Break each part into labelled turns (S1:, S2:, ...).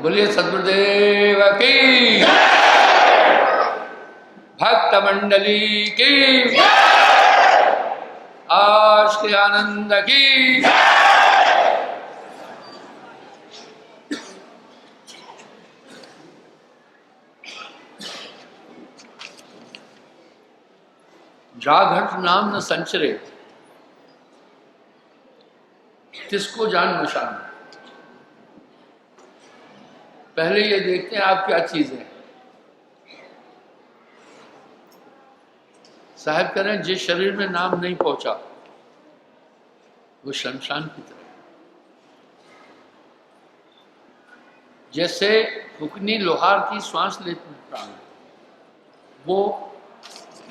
S1: बोलिए सद्गुरुदेव की, भक्त मंडली की, आश्रय आनंद की। जाघट नाम न संचरे, किसको जान निशान। पहले ये देखते हैं आप क्या चीज है। साहब कह रहे हैं जिस शरीर में नाम नहीं पहुंचा वो शमशान की तरह, जैसे फुकनी लोहार की श्वास लेते हैं प्राण, वो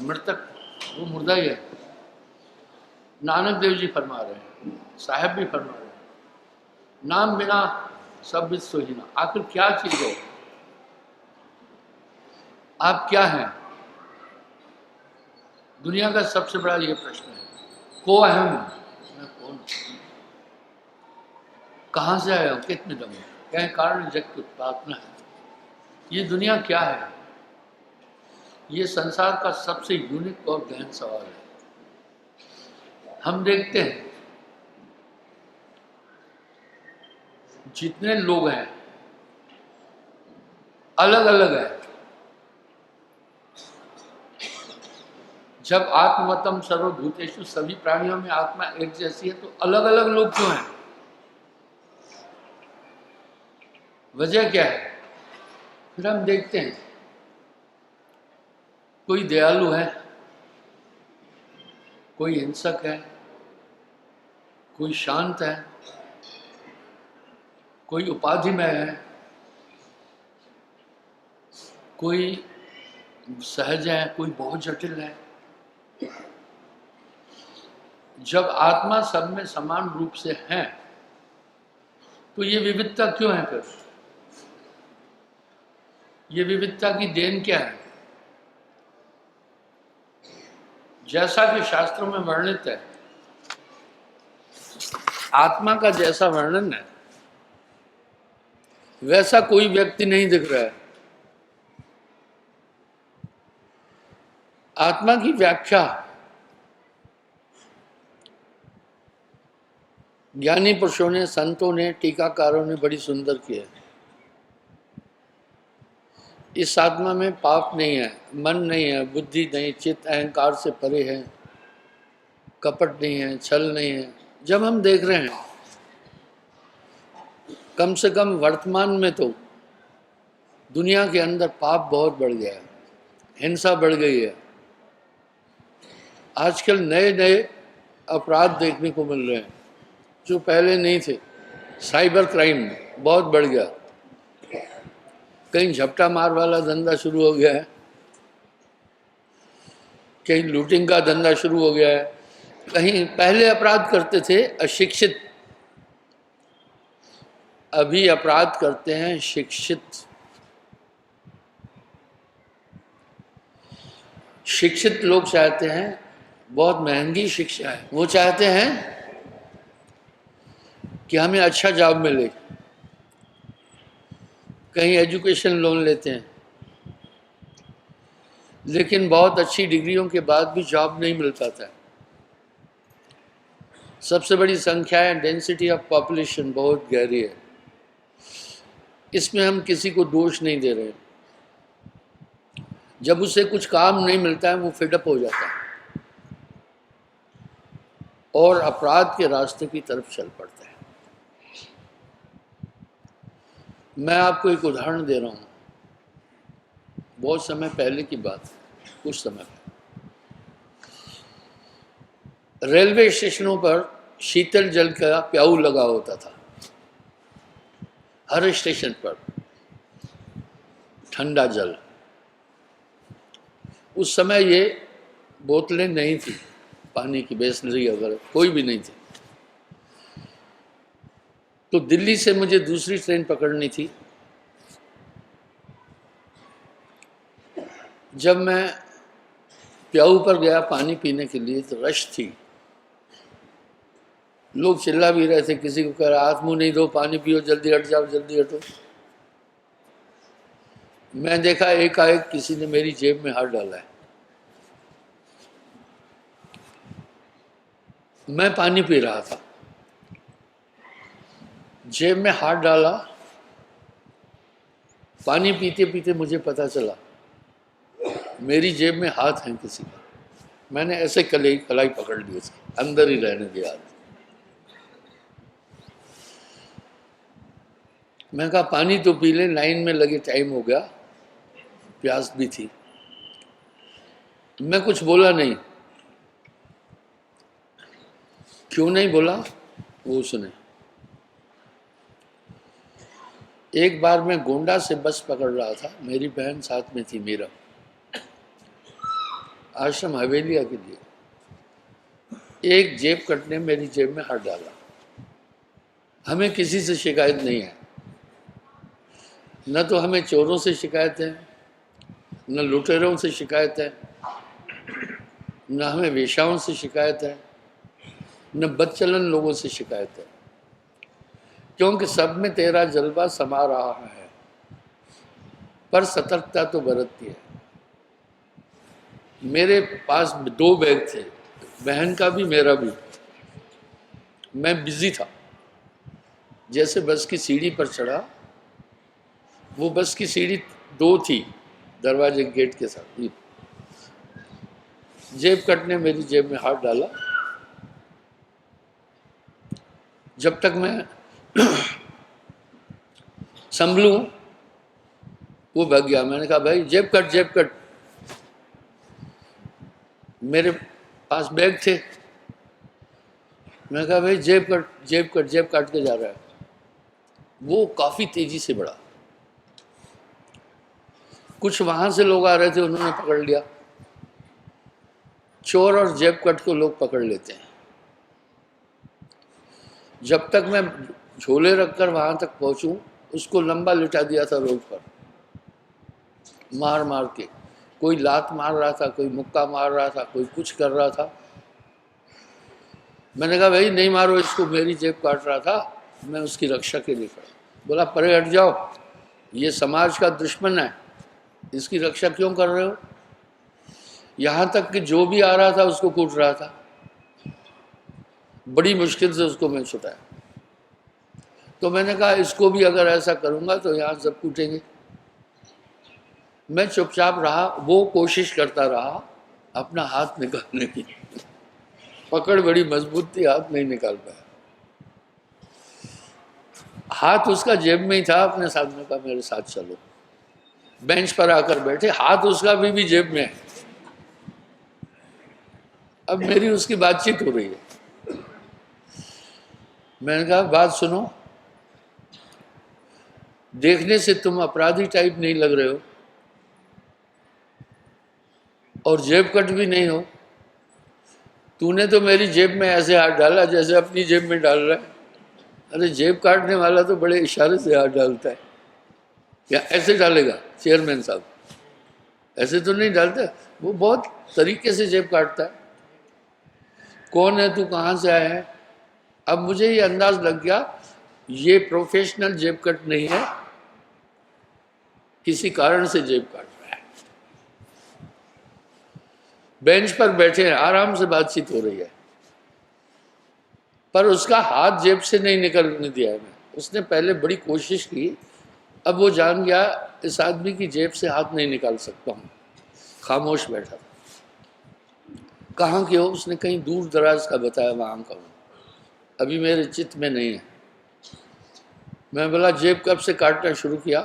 S1: मृतक, वो मुर्दा ही है। नानक देव जी फरमा रहे हैं, साहब भी फरमा रहे हैं, नाम बिना सब बिच सोहिना। आखिर क्या चीज है, आप क्या हैं? दुनिया का सबसे बड़ा ये प्रश्न है, को अहम, मैं कौन, कहां से आया हूं, कितने दम, क्या कारण जगत उत्पादना है, ये दुनिया क्या है? ये संसार का सबसे यूनिक और गहन सवाल है। हम देखते हैं जितने लोग हैं अलग अलग है। जब आत्मवतम सर्वभूतेषु, सभी प्राणियों में आत्मा एक जैसी है, तो अलग अलग लोग क्यों हैं? वजह क्या है? फिर हम देखते हैं कोई दयालु है, कोई हिंसक है, कोई शांत है, कोई उपाधि में है, कोई सहज है, कोई बहुत जटिल है। जब आत्मा सब में समान रूप से है तो ये विविधता क्यों है? फिर ये विविधता की देन क्या है? जैसा कि शास्त्रों में वर्णित है, आत्मा का जैसा वर्णन है वैसा कोई व्यक्ति नहीं दिख रहा है। आत्मा की व्याख्या ज्ञानी पुरुषों ने, संतों ने, टीकाकारों ने बड़ी सुंदर की है। इस आत्मा में पाप नहीं है, मन नहीं है, बुद्धि नहीं, चित्त अहंकार से परे है, कपट नहीं है, छल नहीं है। जब हम देख रहे हैं, कम से कम वर्तमान में तो दुनिया के अंदर पाप बहुत बढ़ गया है, हिंसा बढ़ गई है। आजकल नए नए अपराध देखने को मिल रहे हैं जो पहले नहीं थे। साइबर क्राइम बहुत बढ़ गया, कहीं झपटा मार वाला धंधा शुरू हो गया है, कहीं लूटिंग का धंधा शुरू हो गया है, कहीं पहले अपराध करते थे अशिक्षित, अभी अपराध करते हैं शिक्षित। शिक्षित लोग चाहते हैं, बहुत महंगी शिक्षा है, वो चाहते हैं कि हमें अच्छा जॉब मिले, कहीं एजुकेशन लोन लेते हैं, लेकिन बहुत अच्छी डिग्रियों के बाद भी जॉब नहीं मिल पाता है। सबसे बड़ी संख्या है, डेंसिटी ऑफ पॉपुलेशन बहुत गहरी है। इसमें हम किसी को दोष नहीं दे रहे। जब उसे कुछ काम नहीं मिलता है वो फिडअप हो जाता है और अपराध के रास्ते की तरफ चल पड़ता है। मैं आपको एक उदाहरण दे रहा हूँ, बहुत समय पहले की बात है, कुछ समय पहले रेलवे स्टेशनों पर शीतल जल का प्याऊ लगा होता था, हर स्टेशन पर ठंडा जल। उस समय ये बोतलें नहीं थी, पानी की बिसलरी वगैरह कोई भी नहीं थी। तो दिल्ली से मुझे दूसरी ट्रेन पकड़नी थी। जब मैं प्याऊ पर गया पानी पीने के लिए तो रश थी, लोग चिल्ला भी रहे थे, किसी को कह रहा हाथ मुंह नहीं धो, पानी पियो, जल्दी हट जाओ, जल्दी हटो। मैं देखा एकाएक किसी ने मेरी जेब में हाथ डाला है। मैं पानी पी रहा था, जेब में हाथ डाला, पानी पीते पीते मुझे पता चला मेरी जेब में हाथ है किसी का। मैंने ऐसे कलाई पकड़ ली, उसकी अंदर ही रहने दिया। मैं कहा पानी तो पी ले, लाइन में लगे टाइम हो गया, प्यास भी थी। मैं कुछ बोला नहीं। क्यों नहीं बोला वो सुने। एक बार मैं गोंडा से बस पकड़ रहा था, मेरी बहन साथ में थी, मेरा आश्रम हवेलिया के लिए। एक जेब कट ने मेरी जेब में हाथ डाला। हमें किसी से शिकायत नहीं है, न तो हमें चोरों से शिकायत है, न लुटेरों से शिकायत है, न हमें वेश्याओं से शिकायत है, न बदचलन लोगों से शिकायत है, क्योंकि सब में तेरा जलवा समा रहा है। पर सतर्कता तो बरतती है। मेरे पास 2 बैग थे, बहन का भी मेरा भी। मैं बिजी था। जैसे बस की सीढ़ी पर चढ़ा, वो बस की सीढ़ी 2 थी, दरवाजे गेट के साथ। जेब कट ने मेरी जेब में हाथ डाला। जब तक मैं संभलूं वो भाग गया। मैंने कहा भाई जेब कट, जेब कट। मेरे पास बैग थे। मैंने कहा भाई जेब कट, जेब कट, जेब काट के जा रहा है। वो काफी तेजी से बढ़ा। कुछ वहां से लोग आ रहे थे, उन्होंने पकड़ लिया। चोर और जेब कट को लोग पकड़ लेते हैं। जब तक मैं झोले रखकर वहां तक पहुंचूं, उसको लंबा लिटा दिया था रोड पर, मार मार के। कोई लात मार रहा था, कोई मुक्का मार रहा था, कोई कुछ कर रहा था। मैंने कहा भाई नहीं मारो इसको, मेरी जेब काट रहा था, मैं उसकी रक्षा के लिए खड़ा। बोला परे हट जाओ, ये समाज का दुश्मन है, इसकी रक्षा क्यों कर रहे हो। यहां तक कि जो भी आ रहा था उसको कूट रहा था। बड़ी मुश्किल से उसको मैं छुटाया। तो मैंने कहा इसको भी अगर ऐसा करूंगा तो यहाँ सब कूटेंगे। मैं चुपचाप रहा। वो कोशिश करता रहा अपना हाथ निकालने की, पकड़ बड़ी मजबूत थी, हाथ नहीं निकाल पाया। हाथ उसका जेब में ही था अपने साथ में। कहा मेरे साथ चलो। बेंच पर आकर बैठे, हाथ उसका भी जेब में है। अब मेरी उसकी बातचीत हो रही है। मैंने कहा बात सुनो, देखने से तुम अपराधी टाइप नहीं लग रहे हो और जेब कट भी नहीं हो। तूने तो मेरी जेब में ऐसे हाथ डाला जैसे अपनी जेब में डाल रहा है। अरे जेब काटने वाला तो बड़े इशारे से हाथ डालता है, या ऐसे डालेगा चेयरमैन साहब, ऐसे तो नहीं डालता। वो बहुत तरीके से जेब काटता है। कौन है तू, कहाँ से आया है। अब मुझे ये अंदाज लग गया ये प्रोफेशनल जेब कट नहीं है, किसी कारण से जेब काट रहा है। बेंच पर बैठे हैं, आराम से बातचीत हो रही है, पर उसका हाथ जेब से नहीं निकलने दिया है। उसने पहले बड़ी कोशिश की, अब वो जान गया इस आदमी की जेब से हाथ नहीं निकाल सकता हूँ। खामोश बैठा था। कहाँ के हो, उसने कहीं दूर दराज का बताया, वहाँ का हूँ, अभी मेरे चित्त में नहीं है। मैं बोला जेब कब से काटना शुरू किया।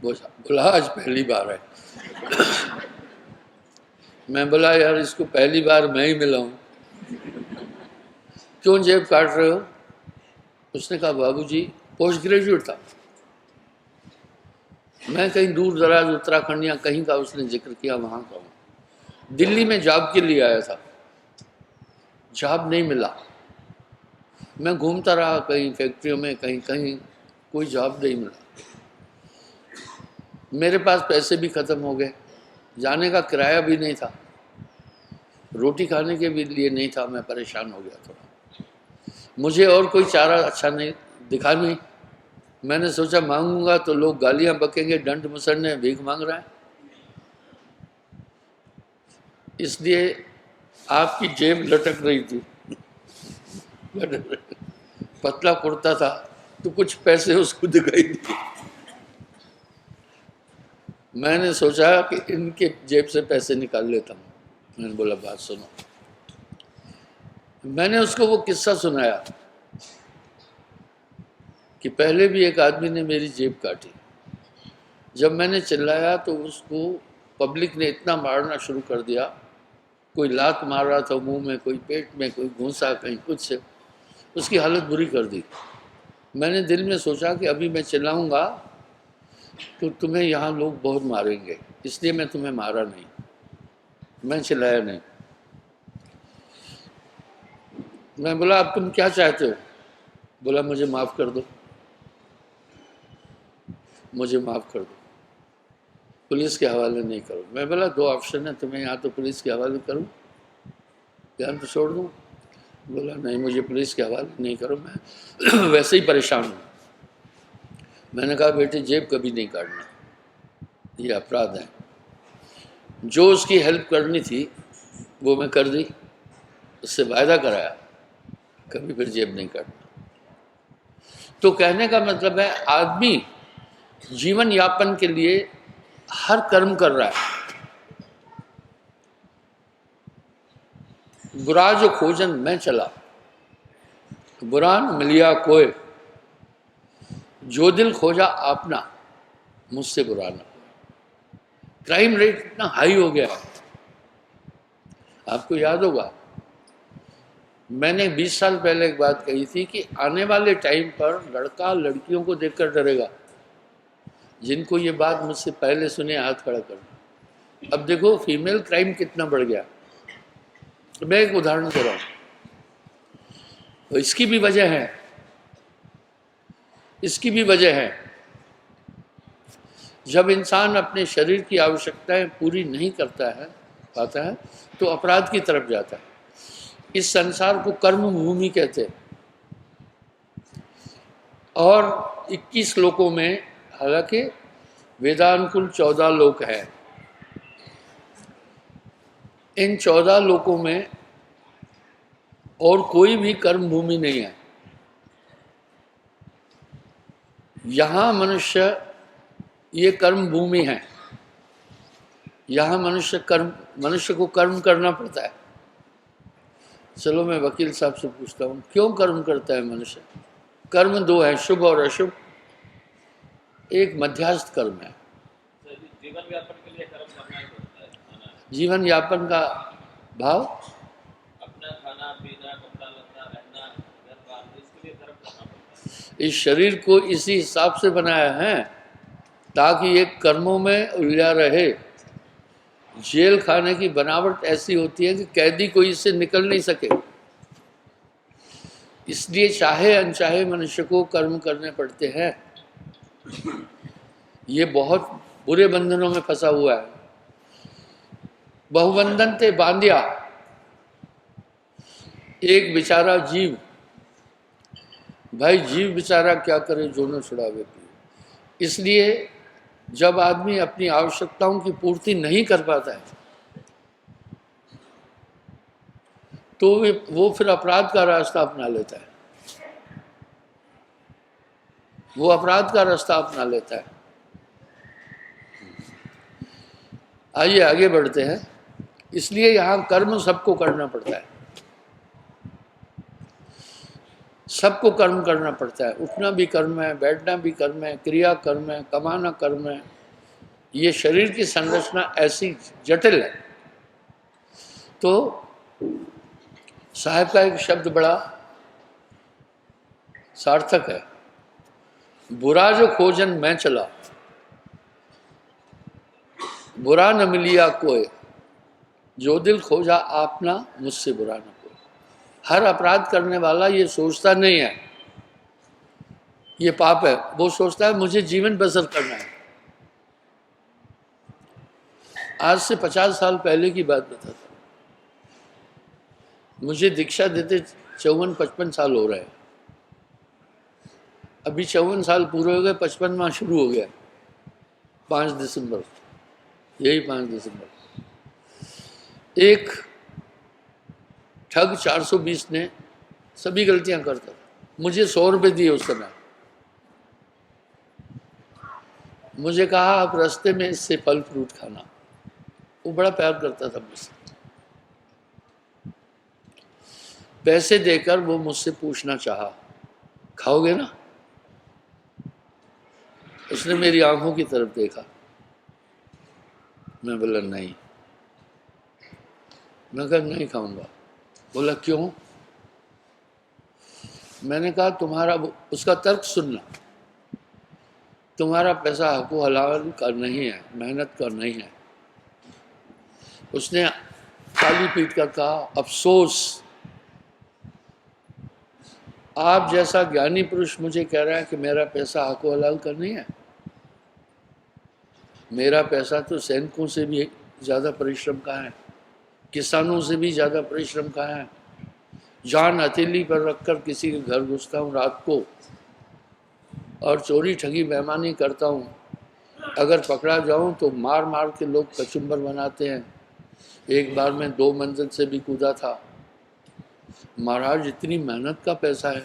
S1: बोला आज पहली बार है। मैं बोला यार इसको पहली बार मैं ही मिला हूँ, क्यों जेब काट रहे हो। उसने कहा बाबूजी, पोस्ट ग्रेजुएट था, मैं कहीं दूर दराज उत्तराखंड या कहीं का उसने जिक्र किया, वहाँ का हूँ। दिल्ली में जॉब के लिए आया था, जॉब नहीं मिला। मैं घूमता रहा कहीं फैक्ट्रियों में, कहीं कहीं, कोई जॉब नहीं मिला। मेरे पास पैसे भी ख़त्म हो गए, जाने का किराया भी नहीं था, रोटी खाने के भी लिए नहीं था। मैं परेशान हो गया थोड़ा। मुझे और कोई चारा अच्छा नहीं दिखा नहीं। मैंने सोचा मांगूंगा तो लोग गालियां बकेंगे, दंड मुसरने, भीख मांग रहा है। इसलिए आपकी जेब लटक रही थी, पतला कुर्ता था तो कुछ पैसे उसको दिखाई दिए। मैंने सोचा कि इनके जेब से पैसे निकाल लेता हूँ। मैंने बोला बात सुनो। मैंने उसको वो किस्सा सुनाया कि पहले भी एक आदमी ने मेरी जेब काटी। जब मैंने चिल्लाया तो उसको पब्लिक ने इतना मारना शुरू कर दिया। कोई लात मार रहा था मुंह में, कोई पेट में, कोई घूंसा, कहीं कुछ से। उसकी हालत बुरी कर दी। मैंने दिल में सोचा कि अभी मैं चिल्लाऊंगा तो तुम्हें यहाँ लोग बहुत मारेंगे, इसलिए मैं तुम्हें मारा नहीं, मैं चिल्लाया नहीं। मैं बोला अब तुम क्या चाहते हो? बोला मुझे माफ़ कर दो, मुझे माफ़ कर दो, पुलिस के हवाले नहीं करो। मैं बोला दो ऑप्शन है, तुम्हें यहाँ तो पुलिस के हवाले करूँ या तो छोड़ दूँ। बोला नहीं, मुझे पुलिस के हवाले नहीं करो, मैं वैसे ही परेशान हूँ। मैंने कहा बेटे जेब कभी नहीं काटना, ये अपराध है। जो उसकी हेल्प करनी थी वो मैं कर दी, उससे वायदा कराया कभी फिर जेब नहीं काटना। तो कहने का मतलब है आदमी जीवन यापन के लिए हर कर्म कर रहा है। बुरा जो खोजन मैं चला, बुरा न मिलिया कोई, जो दिल खोजा आपना, मुझसे बुरा ना। क्राइम रेट इतना हाई हो गया है। आपको याद होगा मैंने 20 साल पहले एक बात कही थी कि आने वाले टाइम पर लड़का लड़कियों को देखकर डरेगा। जिनको ये बात मुझसे पहले सुने हाथ खड़ा कर। अब देखो फीमेल क्राइम कितना बढ़ गया। तो मैं एक उदाहरण दे रहा हूँ, तो इसकी भी वजह है, इसकी भी वजह है। जब इंसान अपने शरीर की आवश्यकताएं पूरी नहीं करता है पाता है तो अपराध की तरफ जाता है। इस संसार को कर्म भूमि कहते हैं। और 21 लोकों में, हालांकि वेदानुकूल 14 लोक हैं, इन 14 लोकों में और कोई भी कर्म भूमि नहीं है। यहाँ मनुष्य ये कर्म भूमि है। यहाँ मनुष्य को कर्म करना पड़ता है। चलो मैं वकील साहब से पूछता हूँ क्यों कर्म करता है मनुष्य? कर्म दो है, शुभ और अशुभ। एक मध्यस्थ कर्म है।
S2: जीवन व्यापन के लिए कर्म करना ही पड़ता है।
S1: जीवन यापन का भाव
S2: अपना खाना पीना, कपड़ा लत्ता, रहना, घर बार, इसके लिए कर्म करना पड़ता है।
S1: इस शरीर को इसी हिसाब से बनाया है ताकि ये कर्मों में उलझा रहे। जेल खाने की बनावट ऐसी होती है कि कैदी कोई इससे निकल नहीं सके। इसलिए चाहे अनचाहे मनुष्य को कर्म करने पड़ते हैं। ये बहुत बुरे बंधनों में फंसा हुआ है। बहुबंधन ते बांधिया, एक बेचारा जीव। भाई जीव बेचारा क्या करे, जो न छुड़ावे पिए। इसलिए जब आदमी अपनी आवश्यकताओं की पूर्ति नहीं कर पाता है तो वो फिर अपराध का रास्ता अपना लेता है। वो अपराध का रास्ता अपना लेता है। आइए आगे बढ़ते हैं। इसलिए यहाँ कर्म सबको करना पड़ता है, सबको कर्म करना पड़ता है। उठना भी कर्म है, बैठना भी कर्म है, क्रिया कर्म है, कमाना कर्म है। ये शरीर की संरचना ऐसी जटिल है। तो साहब का एक शब्द बड़ा सार्थक है, बुरा जो खोजन मैं चला, बुरा न मिलिया कोई, जो दिल खोजा आपना, मुझसे बुरा न कोई। हर अपराध करने वाला ये सोचता नहीं है ये पाप है, वो सोचता है मुझे जीवन बसर करना है। आज से 50 साल पहले की बात बताता हूँ। मुझे दीक्षा देते 54-55 साल हो रहे हैं। अभी 54 साल पूरे हो गए, 55वां शुरू हो गया 5 दिसंबर, यही 5 दिसंबर। एक ठग 420 ने सभी गलतियां करता था। मुझे 100 रुपये दिए उस समय, मुझे कहा आप रास्ते में इससे फल फ्रूट खाना। वो बड़ा प्यार करता था मुझसे। पैसे देकर वो मुझसे पूछना चाहा, खाओगे ना? उसने मेरी आंखों की तरफ देखा, मैं बोला नहीं। मैं कहा नहीं खाऊंगा। बोला क्यों? मैंने कहा तुम्हारा, उसका तर्क सुनना, तुम्हारा पैसा हक़ हलाल का नहीं है, मेहनत का नहीं है। उसने खाली पीट कर कहा अफसोस, आप जैसा ज्ञानी पुरुष मुझे कह रहा है कि मेरा पैसा हक़ हलाल का नहीं है। मेरा पैसा तो सैनिकों से भी ज़्यादा परिश्रम का है, किसानों से भी ज़्यादा परिश्रम का है। जान हथेली पर रखकर किसी के घर घुसता हूँ रात को और चोरी ठगी बेईमानी करता हूँ। अगर पकड़ा जाऊँ तो मार मार के लोग कचुम्बर बनाते हैं। एक बार मैं 2 मंजिल से भी कूदा था। महाराज इतनी मेहनत का पैसा है।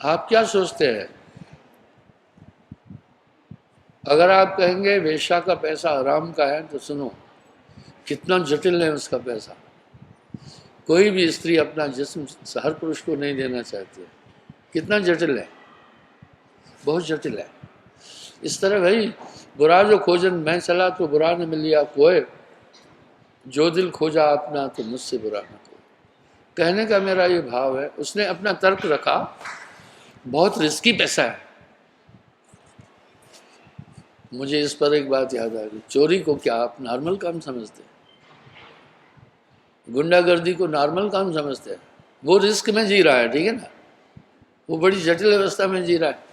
S1: आप क्या सोचते हैं? अगर आप कहेंगे वेश्या का पैसा हराम का है तो सुनो, कितना जटिल है उसका पैसा। कोई भी स्त्री अपना जिस्म हर पुरुष को नहीं देना चाहती है। कितना जटिल है, बहुत जटिल है। इस तरह भाई, बुरा जो खोजन मैं चला तो बुरा न मिलिया कोई, जो दिल खोजा अपना तो मुझसे बुरा न कोई। कहने का मेरा ये भाव है। उसने अपना तर्क रखा, बहुत रिस्की पैसा है। मुझे इस पर एक बात याद आ गई, चोरी को क्या आप नॉर्मल काम समझते हैं? गुंडागर्दी को नॉर्मल काम समझते हैं? वो रिस्क में जी रहा है, ठीक है ना, वो बड़ी जटिल अवस्था में जी रहा है।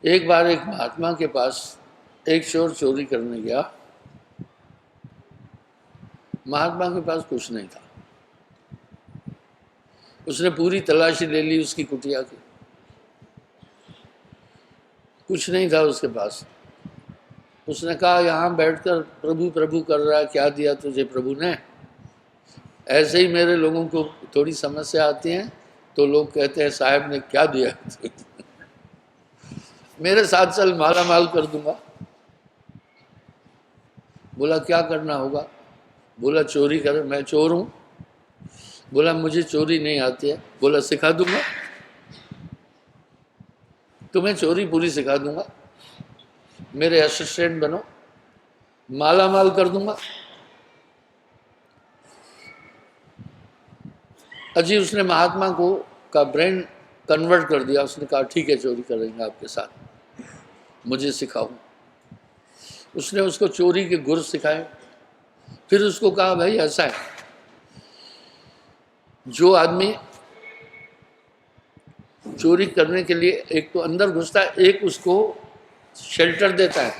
S1: एक बार एक महात्मा के पास एक चोर चोरी करने गया। महात्मा के पास कुछ नहीं था। उसने पूरी तलाशी ले ली उसकी कुटिया की, कुछ नहीं था उसके पास। उसने कहा यहाँ बैठकर प्रभु प्रभु कर रहा है, क्या दिया तुझे प्रभु ने? ऐसे ही मेरे लोगों को थोड़ी समस्या आती है तो लोग कहते हैं साहब ने क्या दिया मेरे साथ चल, माला माल कर दूंगा। बोला क्या करना होगा? बोला चोरी कर। मैं चोर हूँ? बोला मुझे चोरी नहीं आती है। बोला सिखा दूंगा, तुम्हें चोरी पूरी सिखा दूंगा, मेरे असिस्टेंट बनो, माला माल कर दूंगा। अजी उसने महात्मा को का ब्रेन कन्वर्ट कर दिया। उसने कहा ठीक है चोरी करेंगे आपके साथ, मुझे सिखाओ। उसने उसको चोरी के गुर सिखाए। फिर उसको कहा भाई ऐसा है, जो आदमी चोरी करने के लिए एक तो अंदर घुसता है, एक उसको शेल्टर देता है,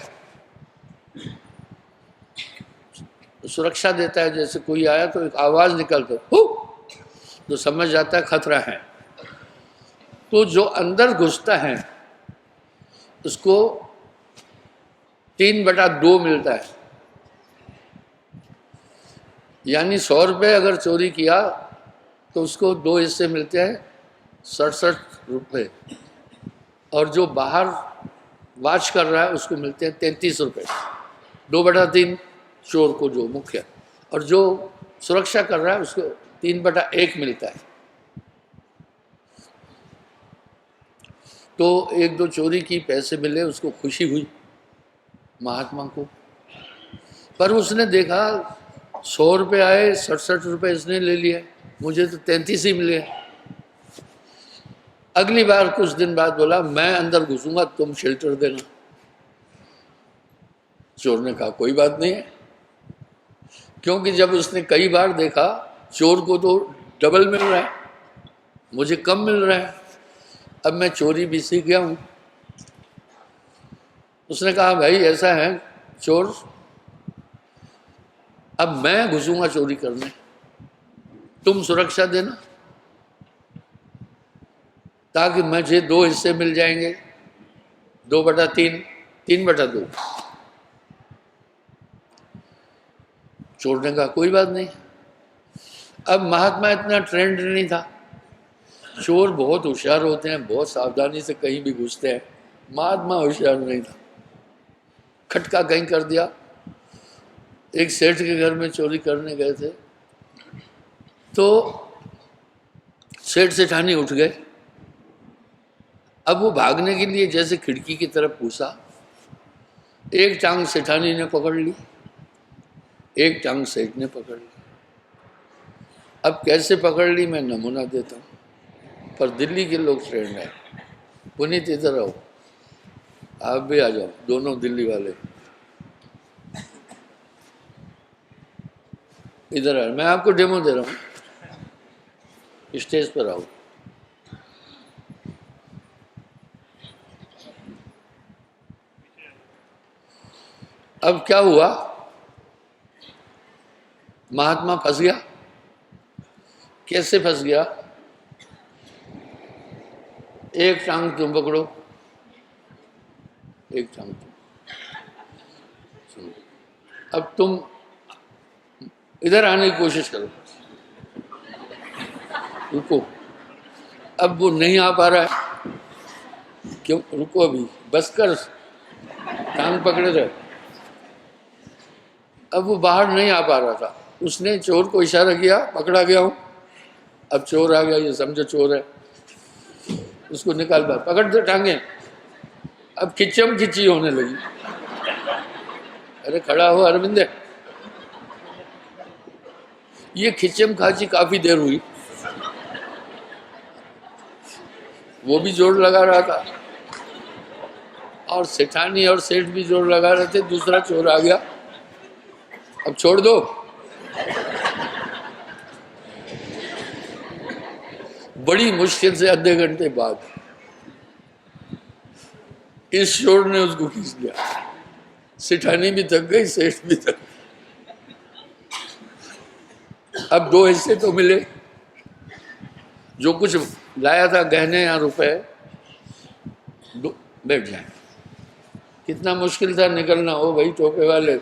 S1: सुरक्षा देता है। जैसे कोई आया तो एक आवाज निकल कर तो समझ जाता है खतरा है। तो जो अंदर घुसता है उसको 3/2 मिलता है। यानी 100 रुपये अगर चोरी किया तो उसको 2 हिस्से मिलते हैं, 67 रुपये। और जो बाहर वाच कर रहा है उसको मिलते हैं 33 रुपये। 2/3 चोर को जो मुख्य, और जो सुरक्षा कर रहा है उसको 3/1 मिलता है। तो 1-2 चोरी की, पैसे मिले, उसको खुशी हुई महात्मा को। पर उसने देखा 100 रुपये आए, 67 रुपये इसने ले लिए, मुझे तो 33 ही मिले। अगली बार कुछ दिन बाद बोला मैं अंदर घुसूंगा, तुम शेल्टर देना। चोर ने कहा कोई बात नहीं है, क्योंकि जब उसने कई बार देखा चोर को तो डबल मिल रहा है, मुझे कम मिल रहा है, अब मैं चोरी भी सीख गया हूं। उसने कहा भाई ऐसा है चोर, अब मैं घुसूंगा चोरी करने, तुम सुरक्षा देना ताकि मुझे 2 हिस्से मिल जाएंगे, 2/3, 3/2। छोड़ने का कोई बात नहीं। अब महात्मा इतना ट्रेंड नहीं था, चोर बहुत होशियार होते हैं, बहुत सावधानी से कहीं भी घुसते हैं, महात्मा होशियार नहीं था। खटका कहीं कर दिया। एक सेठ के घर में चोरी करने गए थे, तो सेठ सेठानी उठ गए। अब वो भागने के लिए जैसे खिड़की की तरफ घुसा, एक टांग सेठानी ने पकड़ ली, एक टांग सेठ ने पकड़ ली। अब कैसे पकड़ ली मैं नमूना देता हूँ, पर दिल्ली के लोग ट्रेंड है। पुनीत इधर आओ, आप भी आ जाओ, दोनों दिल्ली वाले इधर आ। मैं आपको डेमो दे रहा हूँ, स्टेज पर आओ। अब क्या हुआ, महात्मा फंस गया। कैसे फंस गया? एक टांग तुम पकड़ो, एक टांग तुम। अब तुम इधर आने की कोशिश करो, रुको। अब वो नहीं आ पा रहा है, क्यों? रुको, अभी बस कर, टांग पकड़े रहे। अब वो बाहर नहीं आ पा रहा था, उसने चोर को इशारा किया, पकड़ा गया हूं। अब चोर आ गया, ये समझो चोर है, उसको निकाल बाहर, पकड़ दो टांगे। अब खिच्चम खिच्ची होने लगी। अरे खड़ा हो अरविंद, ये खिच्चम खाची काफी देर हुई। वो भी जोर लगा रहा था और सेठानी और सेठ भी जोर लगा रहे थे। दूसरा चोर आ गया, अब छोड़ दो। बड़ी मुश्किल से आधे घंटे बाद इस चोर ने उसको खींच लिया। सेठानी भी थक गई, सेठ भी थक गई। अब 2 हिस्से तो मिले, जो कुछ लाया था गहने या रुपए, बैठ जाए। कितना मुश्किल था निकलना, हो भाई टोपे वाले।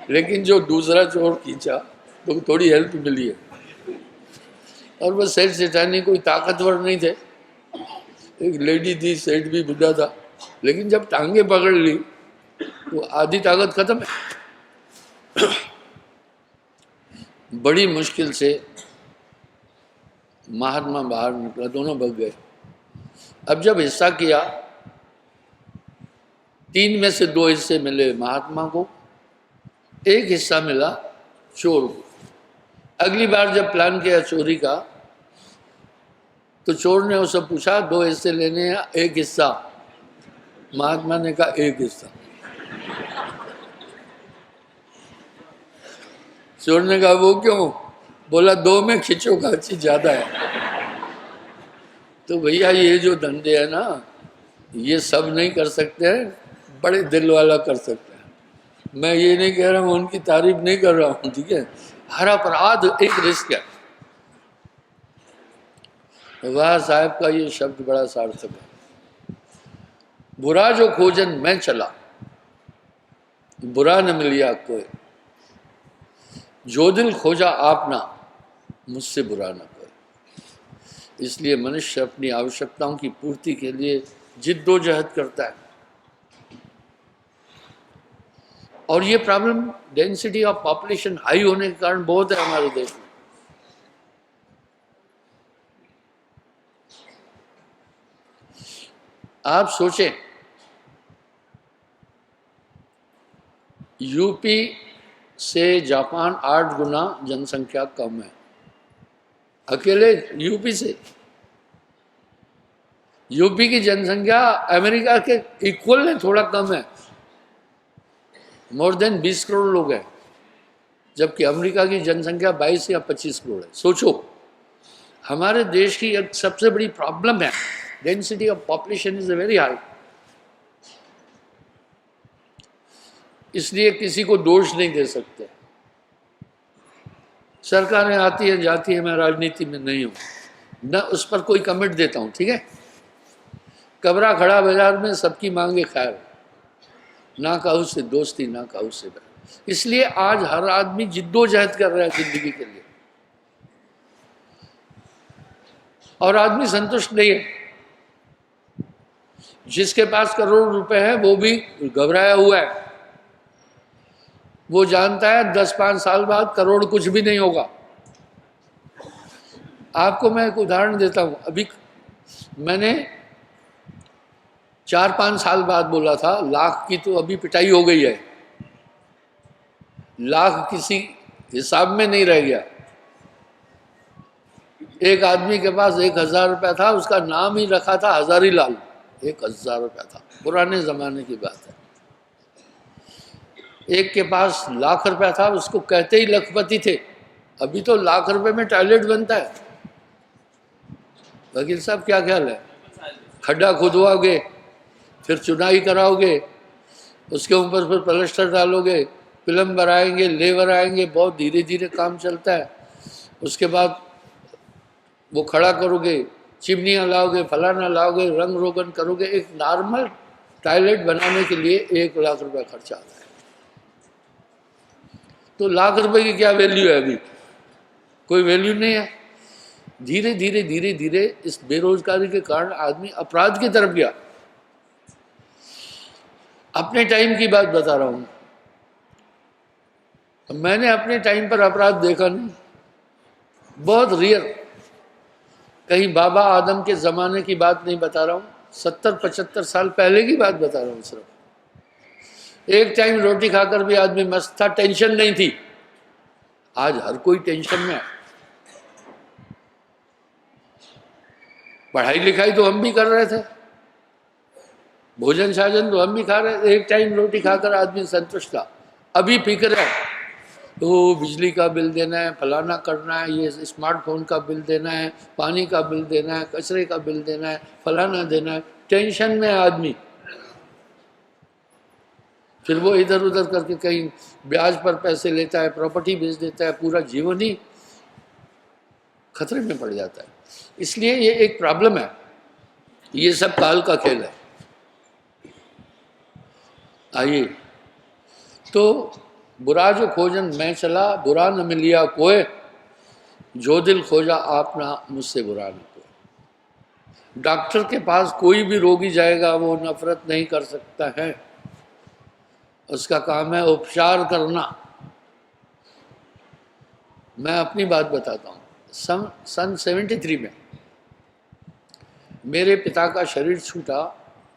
S1: लेकिन जो दूसरा चोर खींचा तो थोड़ी हेल्प मिली है। और वो सेठ सेठानी कोई ताकतवर नहीं थे, एक लेडी थी, सेठ भी बुढ़ा था। लेकिन जब टांगे पकड़ ली तो आधी ताकत खत्म है। बड़ी मुश्किल से महात्मा बाहर निकला, दोनों भाग गए। अब जब हिस्सा किया, 3 में से 2 हिस्से मिले महात्मा को, 1 हिस्सा मिला चोर को। अगली बार जब प्लान किया चोरी का, तो चोर ने उससे पूछा 2 हिस्से लेने हैं, 1 हिस्सा? महात्मा ने कहा 1 हिस्सा। चोर ने कहा वो क्यों? बोला 2 में खिंचो खाची ज्यादा है। तो भैया ये जो धंधे है ना, ये सब नहीं कर सकते हैं, बड़े दिल वाला कर सकते हैं। मैं ये नहीं कह रहा हूँ, उनकी तारीफ नहीं कर रहा हूँ, ठीक है। हर अपराध एक रिस्क है। वाह साहब का ये शब्द बड़ा सार्थक है। बुरा जो खोजन मैं चला, बुरा न मिलिया कोई, जो दिल खोजा आपना, मुझसे बुरा न कोई। इसलिए मनुष्य अपनी आवश्यकताओं की पूर्ति के लिए जिद्दोजहद करता है। और ये problem density of population high होने के कारण बहुत है हमारे देश में। आप सोचें, यूपी से जापान 8 गुना जनसंख्या कम है, अकेले यूपी से। यूपी की जनसंख्या अमेरिका के इक्वल है, थोड़ा कम है, मोर देन 20 करोड़ लोग हैं, जबकि अमेरिका की जनसंख्या 22 या 25 करोड़ है। सोचो, हमारे देश की एक सबसे बड़ी प्रॉब्लम है, density of population is very high. इसलिए किसी को दोष नहीं दे सकते। सरकारें आती है जाती है, मैं राजनीति में नहीं हूं, न उस पर कोई कमेंट देता हूं, ठीक है। कबरा खड़ा बाजार में सबकी मांगे खैर, ना काहू से दोस्ती ना काहू से बैर। इसलिए आज हर आदमी जिद्दोजहद कर रहा है जिंदगी के लिए, और आदमी संतुष्ट नहीं है। जिसके पास करोड़ रुपए है वो भी घबराया हुआ है। वो जानता है 10-5 साल बाद करोड़ कुछ भी नहीं होगा। आपको मैं एक उदाहरण देता हूं। अभी मैंने 4-5 साल बाद बोला था, लाख की तो अभी पिटाई हो गई है, लाख किसी हिसाब में नहीं रह गया। एक आदमी के पास 1000 रुपया था, उसका नाम ही रखा था हजारी लाल। 1000 रुपया था, पुराने जमाने की बात है। एक के पास लाख रुपया था, उसको कहते ही लखपति थे। अभी तो लाख रुपए में टॉयलेट बनता है। वकील साहब क्या ख्याल है? खड्डा खुदवाओगे, फिर चुनाई कराओगे, उसके ऊपर फिर प्लास्टर डालोगे, प्लम्बर आएंगे, लेबर आएंगे, बहुत धीरे धीरे काम चलता है। उसके बाद वो खड़ा करोगे, चिमनियाँ लाओगे, फलाना लाओगे, रंग रोगन करोगे। एक नॉर्मल टॉयलेट बनाने के लिए 1 लाख रुपया खर्चा आता है। तो लाख रुपए की क्या वैल्यू है? अभी कोई वैल्यू नहीं है। धीरे धीरे धीरे धीरे इस बेरोजगारी के कारण आदमी अपराध की तरफ गया। अपने टाइम की बात बता रहा हूं। मैंने अपने टाइम पर अपराध देखा नहीं, बहुत रियर। कहीं बाबा आदम के ज़माने की बात नहीं बता रहा हूँ, 70-75 साल पहले की बात बता रहा हूँ सिर्फ। एक टाइम रोटी खाकर भी आदमी मस्त था, टेंशन नहीं थी। आज हर कोई टेंशन में है। पढ़ाई लिखाई तो हम भी कर रहे थे, भोजन साजन तो हम भी खा रहे थे। एक टाइम रोटी खाकर आदमी संतुष्ट था। अभी फिक्र है तो बिजली का बिल देना है, फलाना करना है, ये स्मार्टफोन का बिल देना है, पानी का बिल देना है, कचरे का बिल देना है, फलाना देना है। टेंशन में है आदमी। फिर वो इधर उधर करके कहीं ब्याज पर पैसे लेता है, प्रॉपर्टी बेच देता है, पूरा जीवन ही खतरे में पड़ जाता है। इसलिए ये एक प्रॉब्लम है। ये सब काल का खेल है। आइए, तो बुरा जो खोजन मैं चला, बुरा न मिलिया कोय, जो दिल खोजा आपना मुझसे बुरा न कोय। डॉक्टर के पास कोई भी रोगी जाएगा, वो नफरत नहीं कर सकता है। उसका काम है उपचार करना। मैं अपनी बात बताता हूँ। सन 73 में मेरे पिता का शरीर छूटा,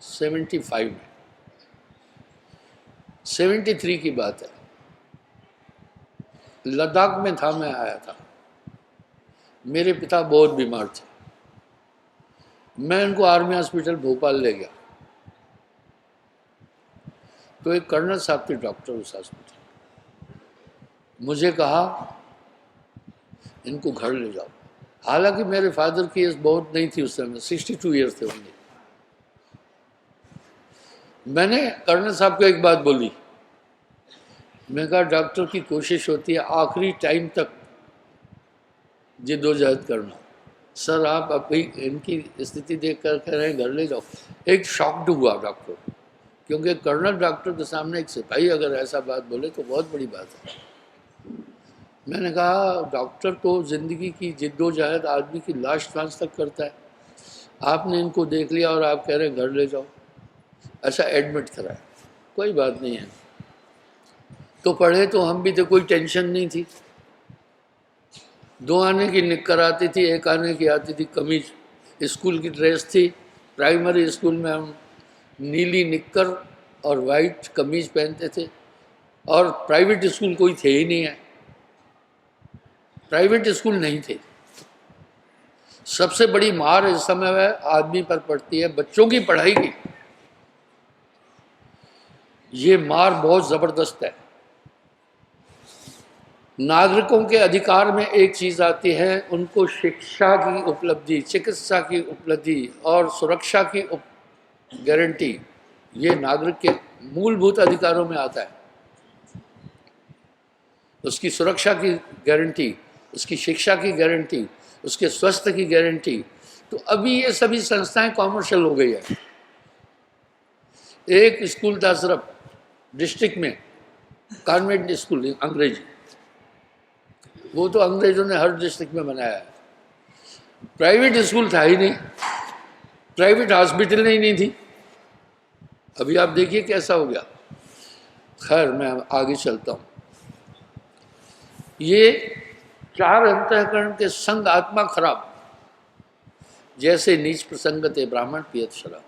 S1: 75 में। 73 की बात है। लद्दाख में था, मैं आया था। मेरे पिता बहुत बीमार थे। मैं उनको आर्मी हॉस्पिटल भोपाल ले गया। तो एक कर्नल साहब थे डॉक्टर उस हॉस्पिटल। मुझे कहा इनको घर ले जाओ। हालांकि मेरे फादर की एज बहुत नहीं थी उस समय, 62 ईयर्स थे उनके। मैंने कर्नल साहब को एक बात बोली। मैं कहा डॉक्टर की कोशिश होती है आखिरी टाइम तक जिद्दोजहद करना। सर आप अभी इनकी स्थिति देख कर कह रहे हैं घर ले जाओ। एक शॉक्ड हुआ डॉक्टर, क्योंकि कर्नल डॉक्टर के सामने एक सिपाही अगर ऐसा बात बोले तो बहुत बड़ी बात है। मैंने कहा डॉक्टर तो ज़िंदगी की जिद्दोजहद आदमी की लास्ट सांस तक करता है। आपने इनको देख लिया और आप कह रहे हैं घर ले जाओ। ऐसा एडमिट कराया, कोई बात नहीं है। तो पढ़े तो हम भी थे, कोई टेंशन नहीं थी। 2 आने की निक्कर आती थी, 1 आने की आती थी कमीज। स्कूल की ड्रेस थी। प्राइमरी स्कूल में हम नीली निक्कर और वाइट कमीज पहनते थे। और प्राइवेट स्कूल कोई थे ही नहीं है, प्राइवेट स्कूल नहीं थे। सबसे बड़ी मार इस समय आदमी पर पड़ती है बच्चों की पढ़ाई की। ये मार बहुत ज़बरदस्त है। नागरिकों के अधिकार में एक चीज़ आती है, उनको शिक्षा की उपलब्धि, चिकित्सा की उपलब्धि और सुरक्षा की गारंटी। ये नागरिक के मूलभूत अधिकारों में आता है। उसकी सुरक्षा की गारंटी, उसकी शिक्षा की गारंटी, उसके स्वास्थ्य की गारंटी। तो अभी ये सभी संस्थाएं कॉमर्शियल हो गई है। एक स्कूल था सिर्फ डिस्ट्रिक्ट में, कॉन्वेंट स्कूल अंग्रेजी, वो तो अंग्रेजों ने हर डिस्ट्रिक्ट में बनाया है। प्राइवेट स्कूल था ही नहीं, प्राइवेट हॉस्पिटल ही नहीं थी। अभी आप देखिए कैसा हो गया। खैर, मैं आगे चलता हूँ। ये चार अंतःकरण के संग आत्मा खराब, जैसे नीच प्रसंगते ब्राह्मण पियत शराब।